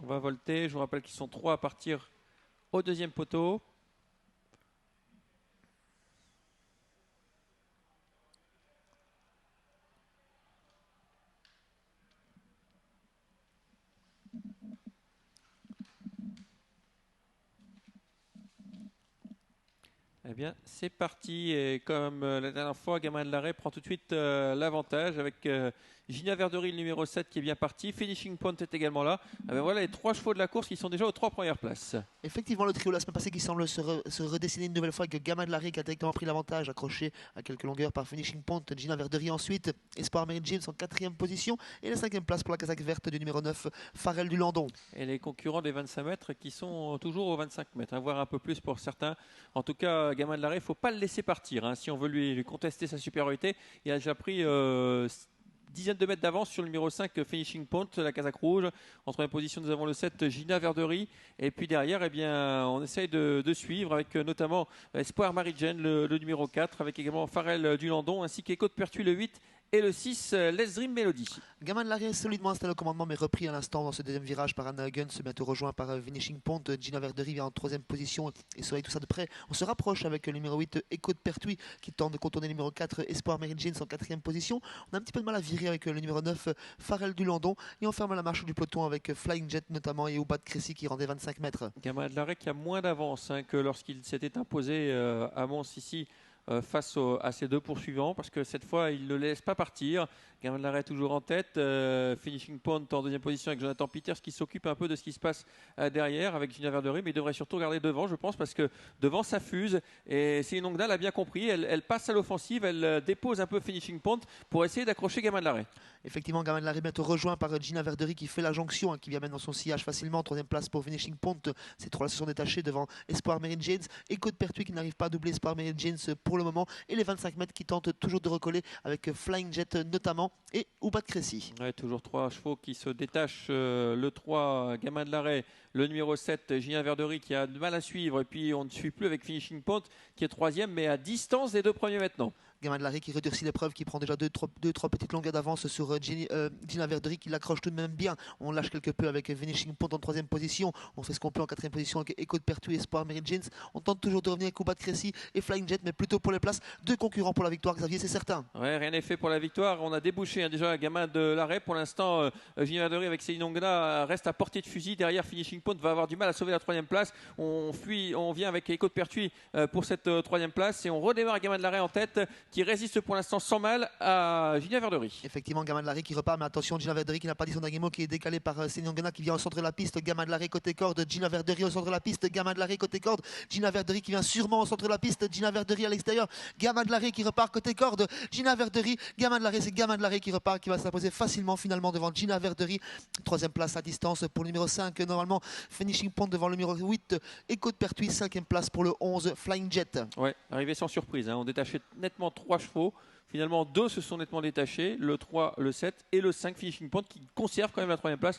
On va volter. Je vous rappelle qu'ils sont 3 à partir au deuxième poteau. Eh bien, c'est parti. Et comme la dernière fois, Gamin de l'Arrêt prend tout de suite l'avantage avec Gina Verdery, le numéro 7, qui est bien parti. Finishing Point est également là. Eh bien, voilà les 3 chevaux de la course qui sont déjà aux 3 premières places. Effectivement, le trio la semaine passée qui semble se redessiner une nouvelle fois avec Gamin de Larry qui a directement pris l'avantage, accroché à quelques longueurs par Finishing Point, Gina Verdery ensuite, Espoir Mary James en 4e position et la 5e place pour la casaque verte du numéro 9, Farrell du Landon. Et les concurrents des 25 mètres qui sont toujours aux 25 mètres, voire un peu plus pour certains. En tout cas, Gamin de l'Arrêt, il ne faut pas le laisser partir. Hein. Si on veut lui contester sa supériorité, il a déjà pris dizaines de mètres d'avance sur le numéro 5 Finishing Point, la casaque rouge. En troisième position, nous avons le 7 Gina Verdery. Et puis derrière, eh bien, on essaye de suivre avec notamment Espoir Marie-Jane, le numéro 4, avec également Farrell du Landon, ainsi qu'Echo de Pertuis, le 8. Et le 6, Let's Dream Melody. Gamin de l'arrêt solidement installé au commandement mais repris à l'instant dans ce deuxième virage par Anna Huggins, bientôt rejoint par Finishing Point. Gina Verdery vient en 3e position et surveille tout ça de près. On se rapproche avec le numéro 8 Echo de Pertuis qui tente de contourner le numéro 4 Espoir Mary Jane en 4e position. On a un petit peu de mal à virer avec le numéro 9 Farrell du Landon et on ferme la marche du peloton avec Flying Jet notamment et Oubat Cressy qui rendait 25 mètres. Gamin de l'Arrêt qui a moins d'avance que lorsqu'il s'était imposé à Mons ici face à ses 2 poursuivants, parce que cette fois il ne le laisse pas partir. Gamin de l'Arrêt toujours en tête, Finishing Point en 2e position avec Jonathan Peters qui s'occupe un peu de ce qui se passe derrière avec Gina Verdery, mais il devrait surtout regarder devant, je pense, parce que devant ça fuse et Céline Ongda l'a bien compris, elle passe à l'offensive, elle dépose un peu Finishing Point pour essayer d'accrocher Gamin de l'Arrêt. Effectivement, Gamin de l'Arrêt bientôt rejoint par Gina Verdery qui fait la jonction, qui vient mettre dans son sillage facilement. 3e place pour Finishing Point. Ces 3 se sont détachés devant Espoir Mary Janes. Echo de Pertuis qui n'arrive pas à doubler Espoir Mary Janes pour le moment. Et les 25 mètres qui tentent toujours de recoller avec Flying Jet notamment et Oubat Cressy. Ouais, toujours 3 chevaux qui se détachent. Le 3, Gamin de l'Arrêt. Le numéro 7, Gina Verdery qui a du mal à suivre. Et puis on ne suit plus avec Finishing Point qui est 3e, mais à distance des 2 premiers maintenant. Gamin de l'Arrêt qui redurcit l'épreuve, qui prend déjà 2-3 petites longueurs d'avance sur Gina Verdery qui l'accroche tout de même bien. On lâche quelque peu avec Finishing Point en 3e position. On fait ce qu'on peut en 4e position avec Echo de Pertuis et Espoir Mary Janes. On tente toujours de revenir avec Oubat Cressy et Flying Jet, mais plutôt pour les places. 2 concurrents pour la victoire, Xavier, c'est certain. Ouais, rien n'est fait pour la victoire. On a débouché déjà Gamin de l'Arrêt. Pour l'instant, Gina Verdery avec Céline Ongda reste à portée de fusil. Derrière, Finishing Point va avoir du mal à sauver la 3e place. On fuit, on vient avec Echo de Pertuis pour cette 3e place et on redémarre Gamin de l'Arrêt en tête qui résiste pour l'instant sans mal à Gina Verdery. Effectivement, Gamin de l'Arrêt qui repart, mais attention, Gina Verdery qui n'a pas dit son dernier mot, qui est décalé par Céline Ongda qui vient au centre de la piste. Gamin de l'Arrêt côté corde, Gina Verdery au centre de la piste. Gamin de l'Arrêt côté corde, Gina Verdery qui vient sûrement au centre de la piste. Gina Verdery à l'extérieur, Gamin de l'Arrêt qui repart côté corde. Gina Verdery, Gamin de l'Arrêt, c'est Gamin de l'Arrêt qui repart, qui va s'imposer facilement finalement devant Gina Verdery. 3e place à distance pour le numéro 5, normalement Finishing Point devant le numéro 8, Echo de Pertuis. 5e place pour le 11, Flying Jet. Ouais, arrivé sans surprise. On détachait nettement 3 chevaux. Finalement, 2 se sont nettement détachés, le 3, le 7 et le 5 Finishing Point qui conserve quand même la 3e place